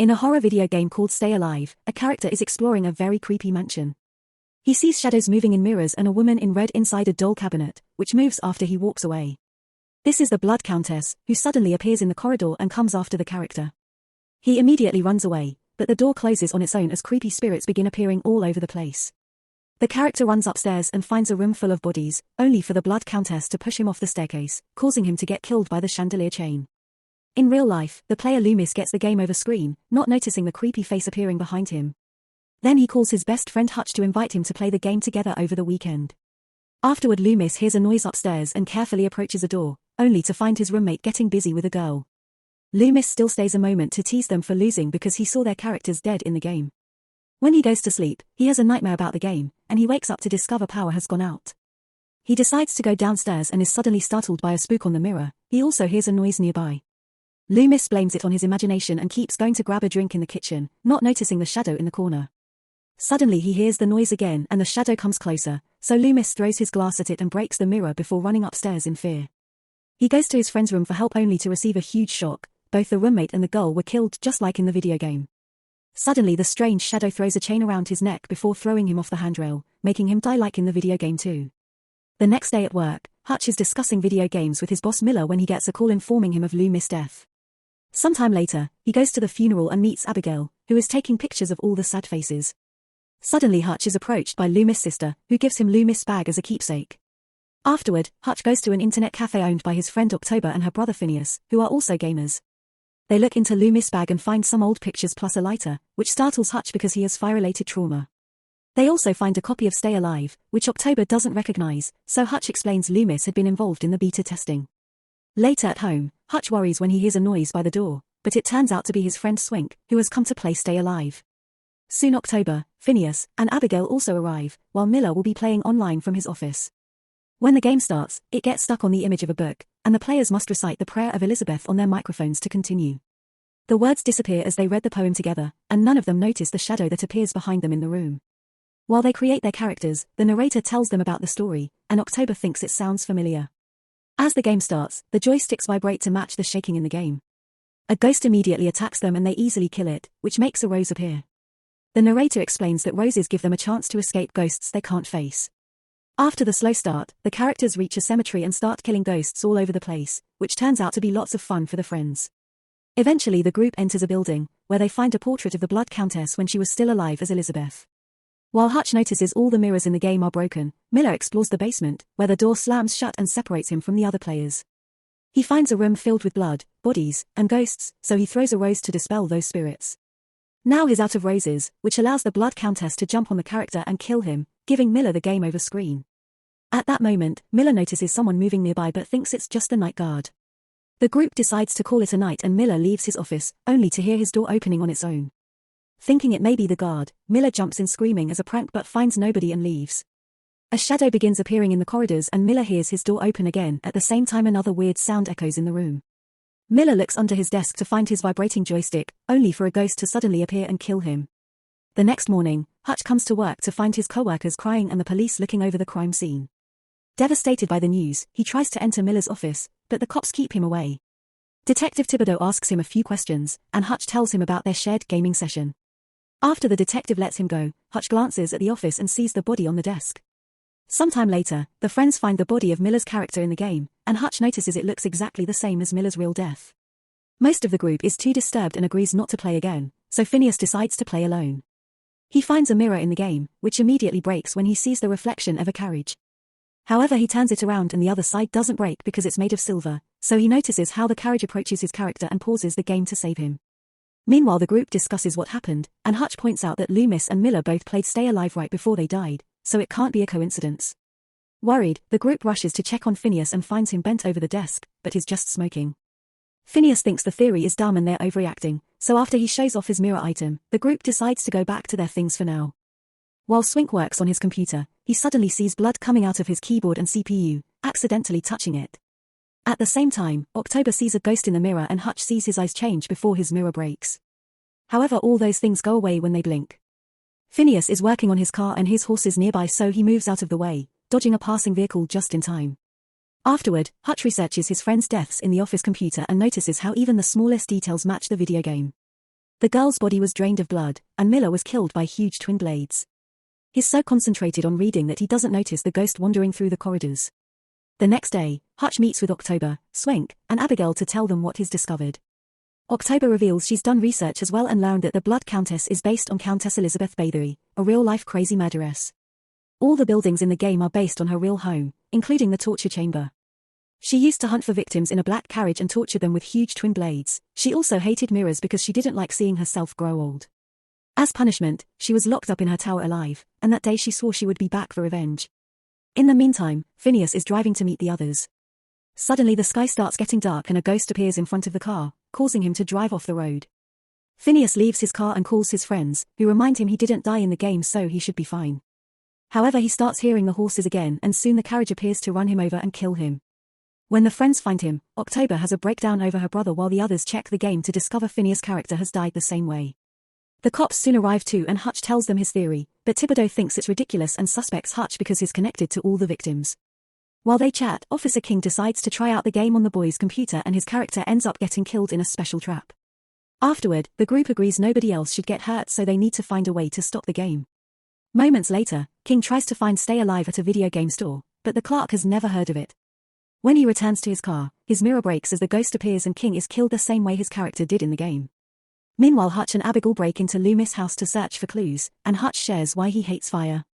In a horror video game called Stay Alive, a character is exploring a very creepy mansion. He sees shadows moving in mirrors and a woman in red inside a doll cabinet, which moves after he walks away. This is the Blood Countess, who suddenly appears in the corridor and comes after the character. He immediately runs away, but the door closes on its own as creepy spirits begin appearing all over the place. The character runs upstairs and finds a room full of bodies, only for the Blood Countess to push him off the staircase, causing him to get killed by the chandelier chain. In real life, the player Loomis gets the game over screen, not noticing the creepy face appearing behind him. Then he calls his best friend Hutch to invite him to play the game together over the weekend. Afterward, Loomis hears a noise upstairs and carefully approaches a door, only to find his roommate getting busy with a girl. Loomis still stays a moment to tease them for losing because he saw their characters dead in the game. When he goes to sleep, he has a nightmare about the game, and he wakes up to discover power has gone out. He decides to go downstairs and is suddenly startled by a spook on the mirror. He also hears a noise nearby. Loomis blames it on his imagination and keeps going to grab a drink in the kitchen, not noticing the shadow in the corner. Suddenly he hears the noise again and the shadow comes closer, so Loomis throws his glass at it and breaks the mirror before running upstairs in fear. He goes to his friend's room for help only to receive a huge shock. Both the roommate and the girl were killed just like in the video game. Suddenly the strange shadow throws a chain around his neck before throwing him off the handrail, making him die like in the video game too. The next day at work, Hutch is discussing video games with his boss Miller when he gets a call informing him of Loomis' death. Sometime later, he goes to the funeral and meets Abigail, who is taking pictures of all the sad faces. Suddenly Hutch is approached by Loomis' sister, who gives him Loomis' bag as a keepsake. Afterward, Hutch goes to an internet cafe owned by his friend October and her brother Phineas, who are also gamers. They look into Loomis' bag and find some old pictures plus a lighter, which startles Hutch because he has fire-related trauma. They also find a copy of Stay Alive, which October doesn't recognize, so Hutch explains Loomis had been involved in the beta testing. Later at home, Hutch worries when he hears a noise by the door, but it turns out to be his friend Swink, who has come to play Stay Alive. Soon October, Phineas, and Abigail also arrive, while Miller will be playing online from his office. When the game starts, it gets stuck on the image of a book, and the players must recite the Prayer of Elizabeth on their microphones to continue. The words disappear as they read the poem together, and none of them notice the shadow that appears behind them in the room. While they create their characters, the narrator tells them about the story, and October thinks it sounds familiar. As the game starts, the joysticks vibrate to match the shaking in the game. A ghost immediately attacks them and they easily kill it, which makes a rose appear. The narrator explains that roses give them a chance to escape ghosts they can't face. After the slow start, the characters reach a cemetery and start killing ghosts all over the place, which turns out to be lots of fun for the friends. Eventually the group enters a building, where they find a portrait of the Blood Countess when she was still alive as Elizabeth. While Hutch notices all the mirrors in the game are broken, Miller explores the basement, where the door slams shut and separates him from the other players. He finds a room filled with blood, bodies, and ghosts, so he throws a rose to dispel those spirits. Now he's out of roses, which allows the Blood Countess to jump on the character and kill him, giving Miller the game over screen. At that moment, Miller notices someone moving nearby but thinks it's just the night guard. The group decides to call it a night and Miller leaves his office, only to hear his door opening on its own. Thinking it may be the guard, Miller jumps in screaming as a prank but finds nobody and leaves. A shadow begins appearing in the corridors and Miller hears his door open again. At the same time another weird sound echoes in the room. Miller looks under his desk to find his vibrating joystick, only for a ghost to suddenly appear and kill him. The next morning, Hutch comes to work to find his co-workers crying and the police looking over the crime scene. Devastated by the news, he tries to enter Miller's office, but the cops keep him away. Detective Thibodeau asks him a few questions, and Hutch tells him about their shared gaming session. After the detective lets him go, Hutch glances at the office and sees the body on the desk. Sometime later, the friends find the body of Miller's character in the game, and Hutch notices it looks exactly the same as Miller's real death. Most of the group is too disturbed and agrees not to play again, so Phineas decides to play alone. He finds a mirror in the game, which immediately breaks when he sees the reflection of a carriage. However, he turns it around and the other side doesn't break because it's made of silver, so he notices how the carriage approaches his character and pauses the game to save him. Meanwhile, the group discusses what happened, and Hutch points out that Loomis and Miller both played Stay Alive right before they died, so it can't be a coincidence. Worried, the group rushes to check on Phineas and finds him bent over the desk, but he's just smoking. Phineas thinks the theory is dumb and they're overreacting, so after he shows off his mirror item, the group decides to go back to their things for now. While Swink works on his computer, he suddenly sees blood coming out of his keyboard and CPU, accidentally touching it. At the same time, October sees a ghost in the mirror and Hutch sees his eyes change before his mirror breaks. However, all those things go away when they blink. Phineas is working on his car and his horse is nearby, so he moves out of the way, dodging a passing vehicle just in time. Afterward, Hutch researches his friend's deaths in the office computer and notices how even the smallest details match the video game. The girl's body was drained of blood, and Miller was killed by huge twin blades. He's so concentrated on reading that he doesn't notice the ghost wandering through the corridors. The next day, Hutch meets with October, Swink, and Abigail to tell them what he's discovered. October reveals she's done research as well and learned that the Blood Countess is based on Countess Elizabeth Bathory, a real-life crazy murderess. All the buildings in the game are based on her real home, including the torture chamber. She used to hunt for victims in a black carriage and torture them with huge twin blades. She also hated mirrors because she didn't like seeing herself grow old. As punishment, she was locked up in her tower alive, and that day she swore she would be back for revenge. In the meantime, Phineas is driving to meet the others. Suddenly the sky starts getting dark and a ghost appears in front of the car, causing him to drive off the road. Phineas leaves his car and calls his friends, who remind him he didn't die in the game so he should be fine. However, he starts hearing the horses again and soon the carriage appears to run him over and kill him. When the friends find him, October has a breakdown over her brother while the others check the game to discover Phineas' character has died the same way. The cops soon arrive too and Hutch tells them his theory, but Thibodeau thinks it's ridiculous and suspects Hutch because he's connected to all the victims. While they chat, Officer King decides to try out the game on the boy's computer and his character ends up getting killed in a special trap. Afterward, the group agrees nobody else should get hurt so they need to find a way to stop the game. Moments later, King tries to find Stay Alive at a video game store, but the clerk has never heard of it. When he returns to his car, his mirror breaks as the ghost appears and King is killed the same way his character did in the game. Meanwhile, Hutch and Abigail break into Loomis' house to search for clues, and Hutch shares why he hates fire.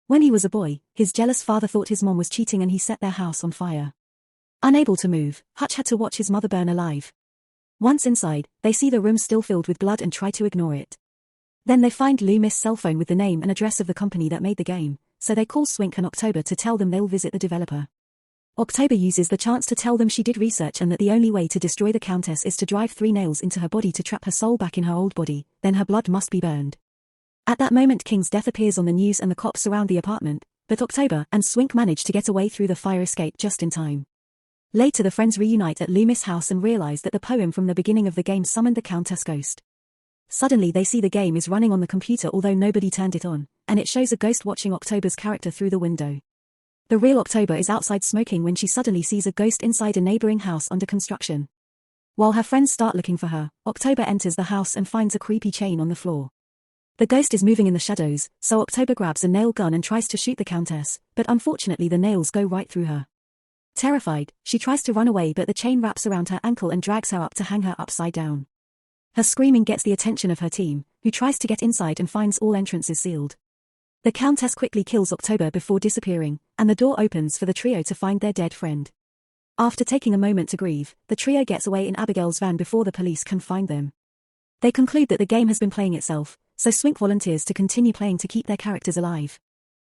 When he was a boy, his jealous father thought his mom was cheating and he set their house on fire. Unable to move, Hutch had to watch his mother burn alive. Once inside, they see the room still filled with blood and try to ignore it. Then they find Loomis' cell phone with the name and address of the company that made the game, so they call Swink and October to tell them they'll visit the developer. October uses the chance to tell them she did research and that the only way to destroy the Countess is to drive 3 nails into her body to trap her soul back in her old body, then her blood must be burned. At that moment King's death appears on the news and the cops surround the apartment, but October and Swink manage to get away through the fire escape just in time. Later the friends reunite at Loomis' house and realize that the poem from the beginning of the game summoned the Countess ghost. Suddenly they see the game is running on the computer although nobody turned it on, and it shows a ghost watching October's character through the window. The real October is outside smoking when she suddenly sees a ghost inside a neighboring house under construction. While her friends start looking for her, October enters the house and finds a creepy chain on the floor. The ghost is moving in the shadows, so October grabs a nail gun and tries to shoot the Countess, but unfortunately the nails go right through her. Terrified, she tries to run away but the chain wraps around her ankle and drags her up to hang her upside down. Her screaming gets the attention of her team, who tries to get inside and finds all entrances sealed. The Countess quickly kills October before disappearing, and the door opens for the trio to find their dead friend. After taking a moment to grieve, the trio gets away in Abigail's van before the police can find them. They conclude that the game has been playing itself, so Swink volunteers to continue playing to keep their characters alive.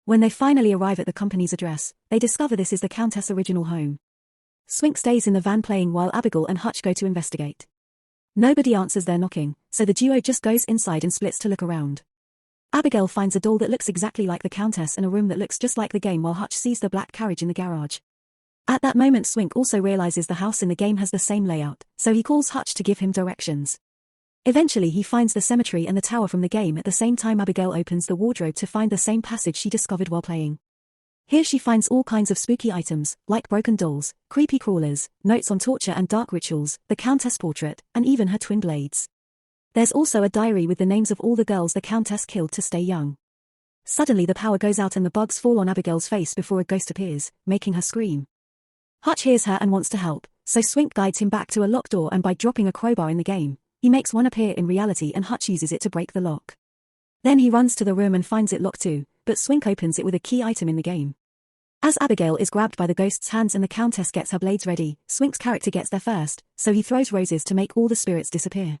When they finally arrive at the company's address, they discover this is the Countess' original home. Swink stays in the van playing while Abigail and Hutch go to investigate. Nobody answers their knocking, so the duo just goes inside and splits to look around. Abigail finds a doll that looks exactly like the Countess and a room that looks just like the game while Hutch sees the black carriage in the garage. At that moment Swink also realizes the house in the game has the same layout, so he calls Hutch to give him directions. Eventually he finds the cemetery and the tower from the game at the same time Abigail opens the wardrobe to find the same passage she discovered while playing. Here she finds all kinds of spooky items, like broken dolls, creepy crawlers, notes on torture and dark rituals, the Countess portrait, and even her twin blades. There's also a diary with the names of all the girls the Countess killed to stay young. Suddenly the power goes out and the bugs fall on Abigail's face before a ghost appears, making her scream. Hutch hears her and wants to help, so Swink guides him back to a locked door and by dropping a crowbar in the game, he makes one appear in reality and Hutch uses it to break the lock. Then he runs to the room and finds it locked too, but Swink opens it with a key item in the game. As Abigail is grabbed by the ghost's hands and the Countess gets her blades ready, Swink's character gets there first, so he throws roses to make all the spirits disappear.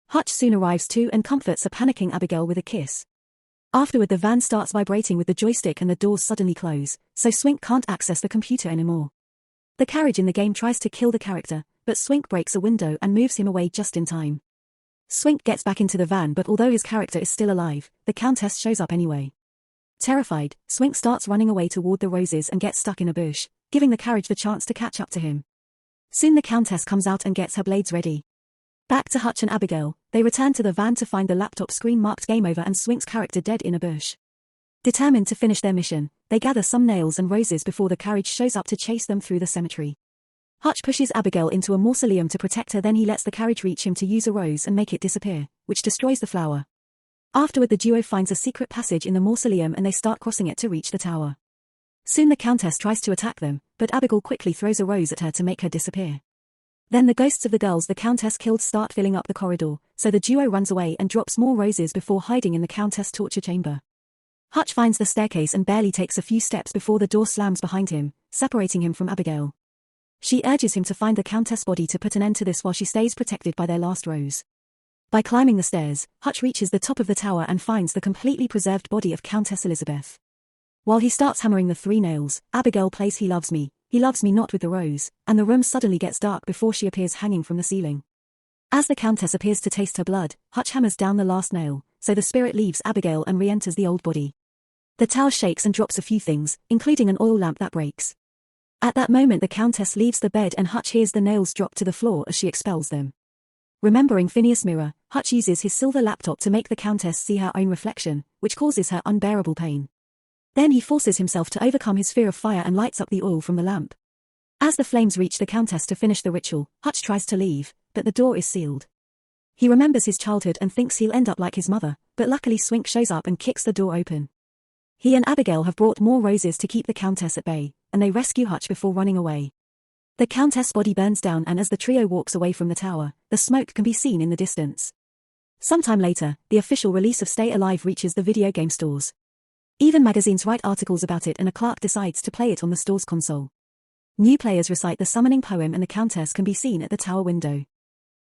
Hutch soon arrives too and comforts a panicking Abigail with a kiss. Afterward the van starts vibrating with the joystick and the doors suddenly close, so Swink can't access the computer anymore. The carriage in the game tries to kill the character, but Swink breaks a window and moves him away just in time. Swink gets back into the van but although his character is still alive, the Countess shows up anyway. Terrified, Swink starts running away toward the roses and gets stuck in a bush, giving the carriage the chance to catch up to him. Soon the Countess comes out and gets her blades ready. Back to Hutch and Abigail, they return to the van to find the laptop screen marked game over and Swink's character dead in a bush. Determined to finish their mission, they gather some nails and roses before the carriage shows up to chase them through the cemetery. Hutch pushes Abigail into a mausoleum to protect her, then he lets the carriage reach him to use a rose and make it disappear, which destroys the flower. Afterward the duo finds a secret passage in the mausoleum and they start crossing it to reach the tower. Soon the Countess tries to attack them, but Abigail quickly throws a rose at her to make her disappear. Then the ghosts of the girls the Countess killed start filling up the corridor, so the duo runs away and drops more roses before hiding in the Countess' torture chamber. Hutch finds the staircase and barely takes a few steps before the door slams behind him, separating him from Abigail. She urges him to find the Countess' body to put an end to this while she stays protected by their last rose. By climbing the stairs, Hutch reaches the top of the tower and finds the completely preserved body of Countess Elizabeth. While he starts hammering the 3 nails, Abigail plays He Loves Me Not with the rose, and the room suddenly gets dark before she appears hanging from the ceiling. As the Countess appears to taste her blood, Hutch hammers down the last nail, so the spirit leaves Abigail and re-enters the old body. The tower shakes and drops a few things, including an oil lamp that breaks. At that moment the Countess leaves the bed and Hutch hears the nails drop to the floor as she expels them. Remembering Phineas' mirror, Hutch uses his silver laptop to make the Countess see her own reflection, which causes her unbearable pain. Then he forces himself to overcome his fear of fire and lights up the oil from the lamp. As the flames reach the Countess to finish the ritual, Hutch tries to leave, but the door is sealed. He remembers his childhood and thinks he'll end up like his mother, but luckily Swink shows up and kicks the door open. He and Abigail have brought more roses to keep the Countess at bay, and they rescue Hutch before running away. The Countess' body burns down and as the trio walks away from the tower, the smoke can be seen in the distance. Sometime later, the official release of Stay Alive reaches the video game stores. Even magazines write articles about it and a clerk decides to play it on the store's console. New players recite the summoning poem and the Countess can be seen at the tower window.